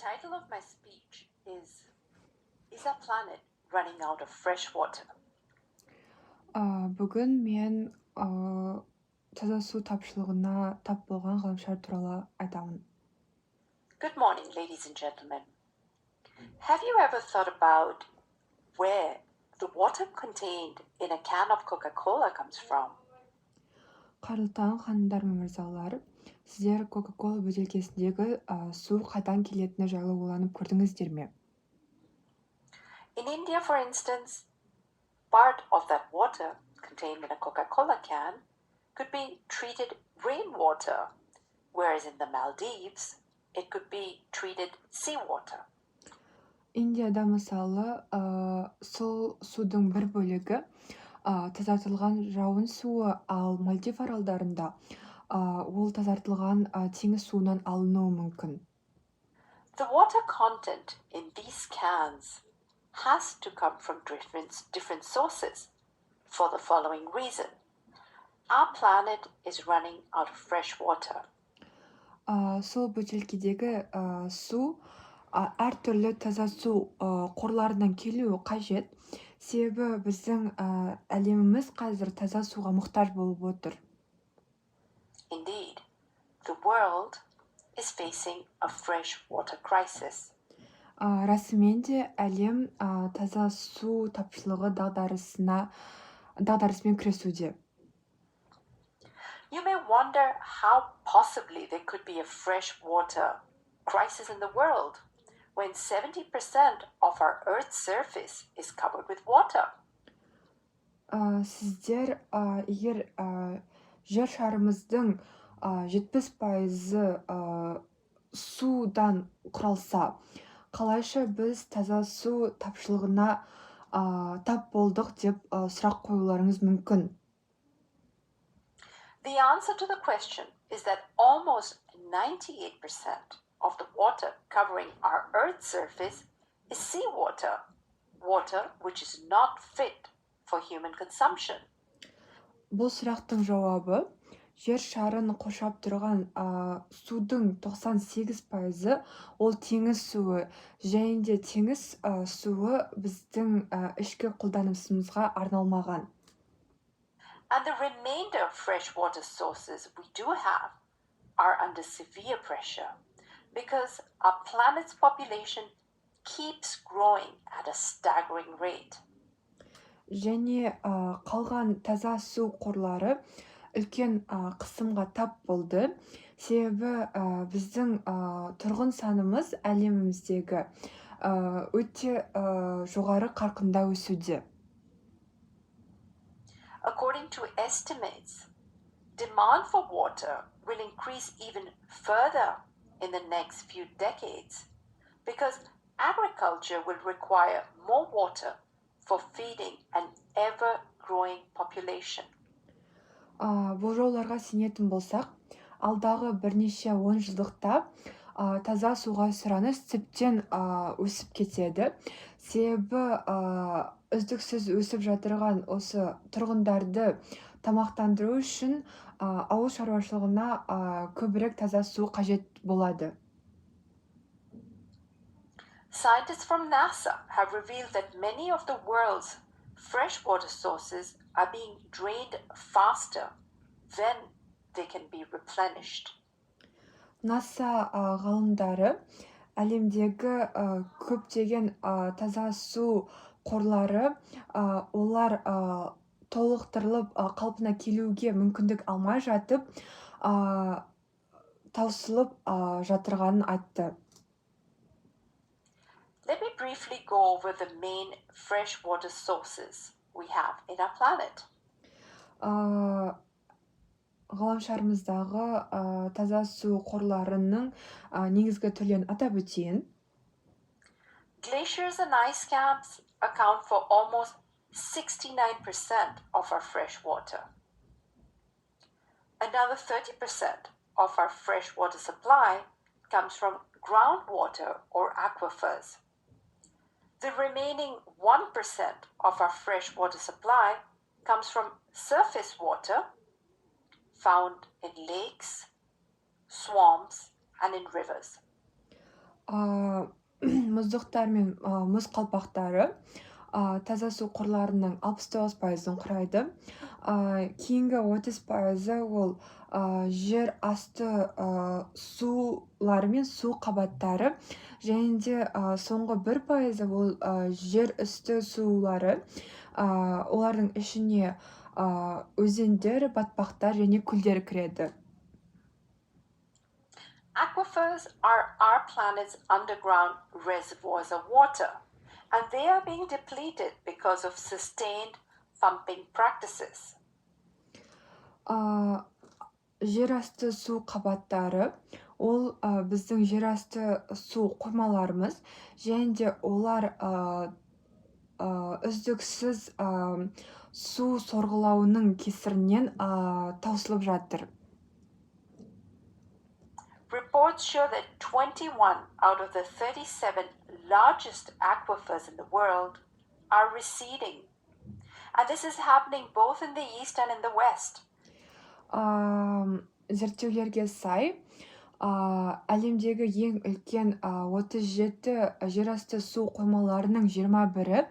title of my speech Is our planet running out of fresh water? бүгін мен таза су тапшылығына тап болған ғаламшар туралы айтамын. Good morning, ladies and gentlemen. Have you ever thought about where the water contained in a can of Coca-Cola comes from? Қайырлы таң, ханымдар мен мырзалар. Сіздер Кока-Кола бөтелкесіндегі су қайдан келетіні жайлы ойланып көрдіңіздер ме? In India, for instance, part of that water contained in a Coca-Cola can could be treated rainwater, whereas in the Maldives, it could be treated seawater. Индияда мысалы сол судың бір бөлігі тазартылған жауын суы, ал Мальдив аралдарында ол тазартылған теңіз суынан алынуы мүмкін. The water content in these cans has to come from different sources for the following reason. Our planet is running out of fresh water. Сол бөтелкедегі су әртүрлі таза су қорларынан келуі қажет. Себебі біздің әлеміміз қазір таза суға мұқтаж болып отыр. Indeed, the world is facing a fresh water crisis. Расымен де әлем таза су тапшылығы дағдарысымен күресуде. You may wonder how possibly there could be a fresh water crisis in the world when 70% of our Earth's surface is covered with water. Сіздер егер жер шарымыздың 70% судан құралса, қалайша біз таза су тапшылығына тап болдық деп сұрақ қоюларыңыз мүмкін. The answer to the question is that almost 98% of the water covering our Earth's surface is seawater, water which is not fit for human consumption. Бұл сұрақтың жауабы, жер шарын қоршап тұрған судың 98% ол теңіз суы, және де теңіз суы біздің ішкі қолданысымызға арналмаған. And the remainder freshwater sources we do have are under severe pressure because our planet's population keeps growing at a staggering rate. Және қалған таза су қорлары үлкен қысымға тап болды. Себебі біздің тұрғын санымыз әлеміміздегі өте жоғары қарқында өсуде. According to estimates, demand for water will increase even further in the next few decades because agriculture will require more water for feeding an ever-growing population. Болжауларға сенетін болсақ, алдағы бірнеше 10 жылдықта таза суға сұраныс тіптен өсіп кетеді. Себебі үздіксіз өсіп жатырған осы тұрғындарды тамақтандыру үшін ауыл шаруашылығына көбірек таза су қажет болады. Scientists from NASA have revealed that many of the world's freshwater sources are being drained faster than they can be replenished. NASA ғалымдары әлемдегі көптеген таза су қорлары олар толықтырылып қалпына келуге мүмкіндік алмай жатып таусылып жатырғанын айтты. Let me briefly go over the main freshwater sources we have in our planet. Ғаламшарымыздағы таза су қорларының негізгі түрлерін атап өтейін. Glaciers and ice caps account for almost 69% of our fresh water. Another 30% of our freshwater supply comes from groundwater or aquifers. The remaining 1% of our freshwater supply comes from surface water found in lakes, swamps, and in rivers. мұздықтар мен мұз қалпақтары таза су қорларының 69%-ын құрайды. Кейінгі 30%-ы ол жер асты сулары мен су қабаттары, және де соңғы 1%-ы ол жер үсті сулары. Олардың ішіне өзендер, батпақтар және көлдер кіреді. Aquifers are our planet's underground reservoirs of water, and they are being depleted because of sustained pumping practices. Жерасты су қабаттары ол біздің жерасты су қоймаларымыз, және де олар үздіксіз су сорғылауының кесірінен таусылып жатыр. Reports show that 21 out of the 37 largest aquifers in the world are receding. And this is happening both in the east and in the west. Зерттеулерге сай, әлемдегі ең үлкен 37 жерасты су қоймаларының 21-і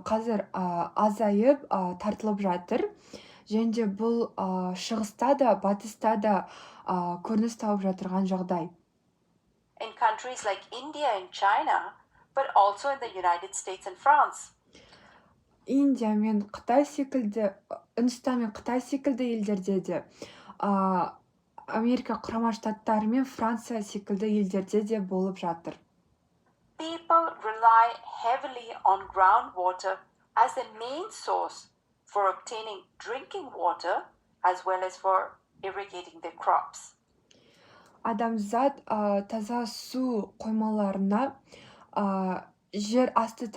қазір азайып тартылып жатыр. Және де бұл шығыста да, батыста да көрініс тауып жатырған жағдай. In countries like India and China, but also in the United States and France. Индия мен Қытай секілді, Үндістан мен Қытай секілді елдерде де, Америка құрама штаттары мен Франция секілді елдерде де болып жатыр. People rely heavily on groundwater as the main source for obtaining drinking water as well as for irrigating their crops. Адамзат таза су қоймаларына, жер асты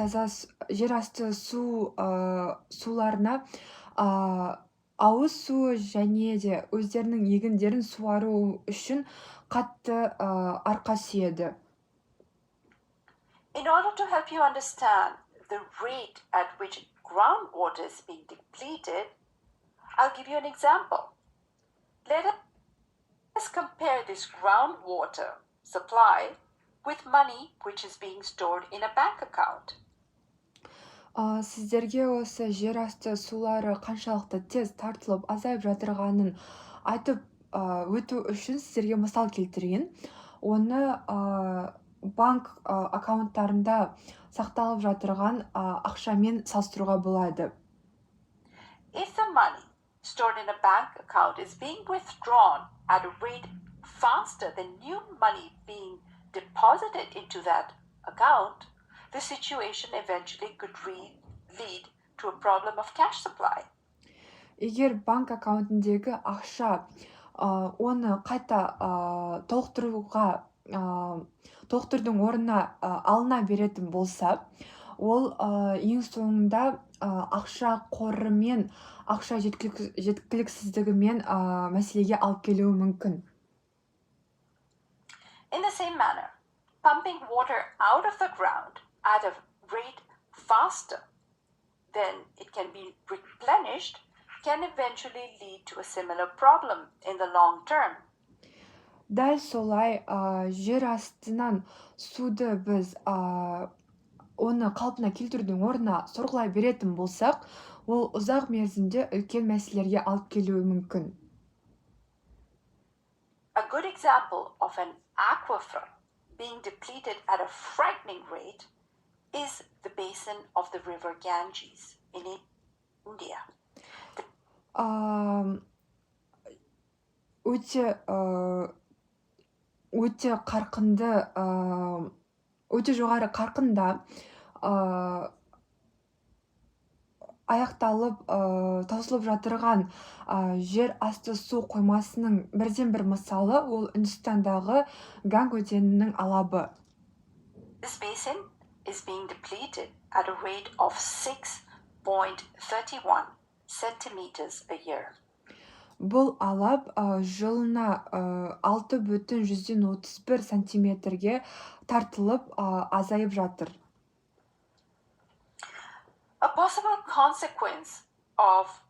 суларына ауыз су және де өздерінің егіндерін суару үшін қатты арқа сүйеді. In order to help you understand the rate at which groundwater is being depleted, I'll give you an example. Let us compare this groundwater supply with money which is being stored in a bank account. Сіздерге осы жер асты сулары қаншалықты тез тартылып азайып жатырғанын айтып өту үшін сіздерге мысал келтірейін. Оны банк аккаунттарында сақталып жатырған ақшамен салыстыруға болады. If the money stored in a bank account is being withdrawn at a rate faster than new money being deposited into that account, the situation eventually could lead to a problem of cash supply. Егер банк аккаунтындегі ақша оны қайта толықтырудың орнына алына беретін болса, ол ең соңында ақша қоры мен ақша жеткіліксіздігімен мәселеге алып келуі мүмкін. In the same manner, pumping water out of the ground at a rate faster than it can be replenished can eventually lead to a similar problem in the long term. Дәл солай жер астынан суды біз оны қалпына келтірудің орнына сорғылай беретін болсақ, ол ұзақ мерзімде үлкен мәселелерге алып келуі мүмкін. A good example of an aquifer being depleted at a frightening rate is the basin of the river Ganges in India. Өте қарқынды, өте жоғары қарқында аяқталып таусылып жатырған жер асты су қоймасының бірден бір мысалы ол Үндістандағы Ганг өзенінің алабы. This basin is being depleted at a rate of 6.31 centimeters a year. Бұл алап жылына 6,31 сантиметрге тартылып азайып жатыр. A possible consequence of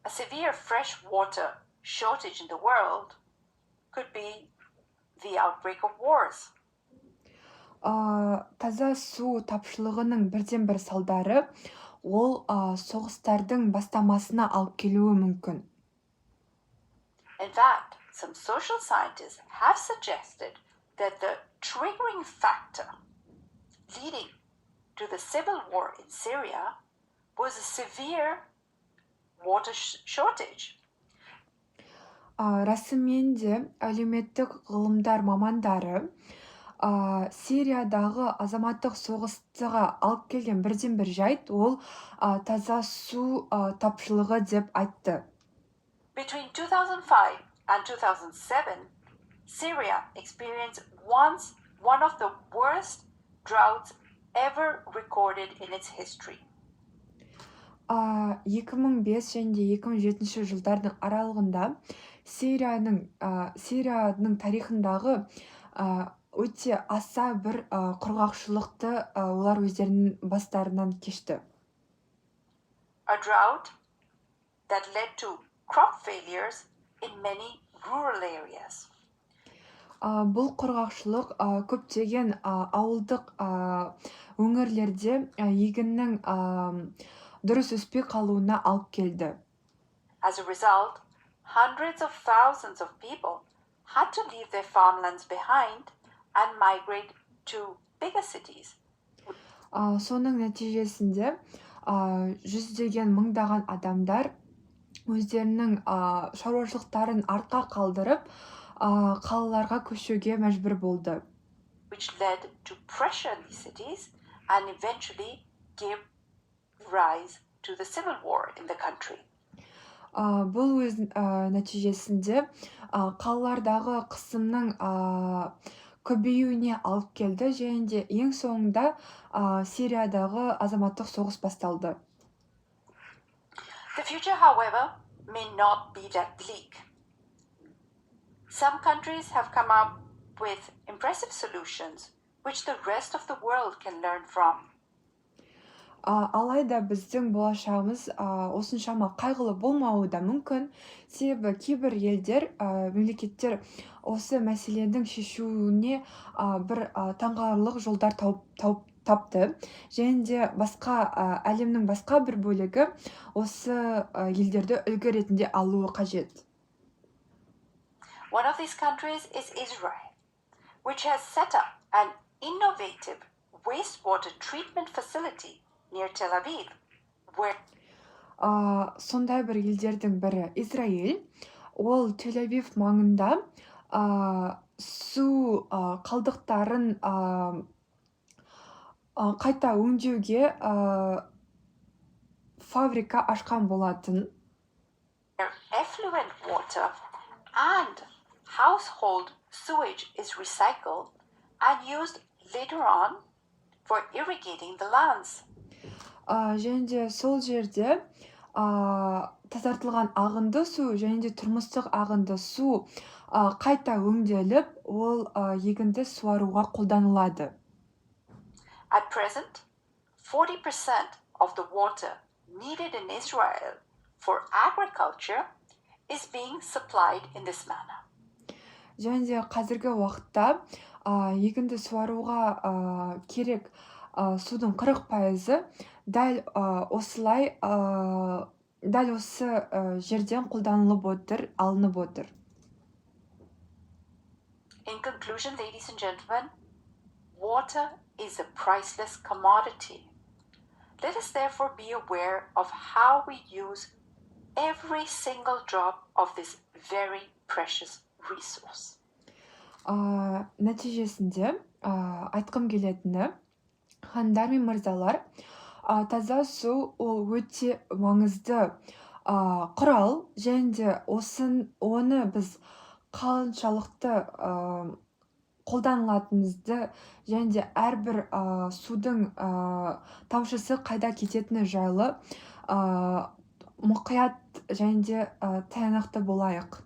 a severe fresh water shortage in the world could be the outbreak of wars. таза су тапшылығының бірден-бір салдары ол соғыстардың бастамасына алып келуі мүмкін. In fact, some social scientists have suggested that the triggering factor leading to the civil war in Syria was a severe water shortage. Расымен де әлеуметтік ғылымдар мамандары Сириядағы азаматтық соғыстыға алып келген бірден-бір жайт ол таза су тапшылығы деп айтты. Between 2005 and 2007, Syria experienced one of the worst droughts ever recorded in its history. 2005 және 2007 жылдардың аралығында Сирияның тарихындағы өте аса бір құрғақшылықты олар өздерінің бастарынан кешті. A drought that led to crop failures in many rural areas. Бұл құрғақшылық көптеген ауылдық өңірлерде егіннің дұрыс өспей қалуына алып келді. As a result, hundreds of thousands of people had to leave their farmlands behind and migrate to bigger cities. Соның нәтижесінде жүздеген мыңдаған адамдар өздерінің шаруашылықтарын артқа қалдырып, қалаларға көшуге мәжбүр болды. Which led to pressure in these cities and eventually gave rise to the civil war in the country. Бұл өз нәтижесінде қалалардағы қысымның көбеюіне алып келді және де ең соңында Сириядағы азаматтық соғыс басталды. The future, however, may not be that bleak. Some countries have come up with impressive solutions which the rest of the world can learn from. Алайда біздің болашағымыз осыншама қайғылы болмауы да мүмкін, себебі кейбір елдер, мемлекеттер осы мәселенің шешуіне бір таңғаларлық жолдар тапты, және де әлемнің басқа бір бөлігі осы елдерді үлгі ретінде алуы қажет. One of these countries is Israel, which has set up an innovative wastewater treatment facility near Tel Aviv, where сондай бір елдердің бірі Израиль, ол Тель-Авив маңында су қалдықтарын қайта өңдеуге фабрика ашқан болатын. Effluent water and household sewage is recycled and used later on for irrigating the lands. Және де сол жерде тазартылған ағынды су және де тұрмыстық ағынды су қайта өңделіп, ол егінді суаруға қолданылады. At present, 40% of the water needed in Israel for agriculture is being supplied in this manner. Және де қазіргі уақытта егінді суаруға керек судың 40% дәл осы жерден қолданылып алынып отыр. In conclusion, ladies and gentlemen, water is a priceless commodity. Let us therefore be aware of how we use every single drop of this very precious resource. Нәтижесінде айтқым келетіні, хандар мен мырзалар, таза су ол өте маңызды құрал, және де оны біз қаншалықты қолданылатынымызды және де әрбір судың тамшысы қайда кететіні жайлы мұқият және де тиянақты болайық.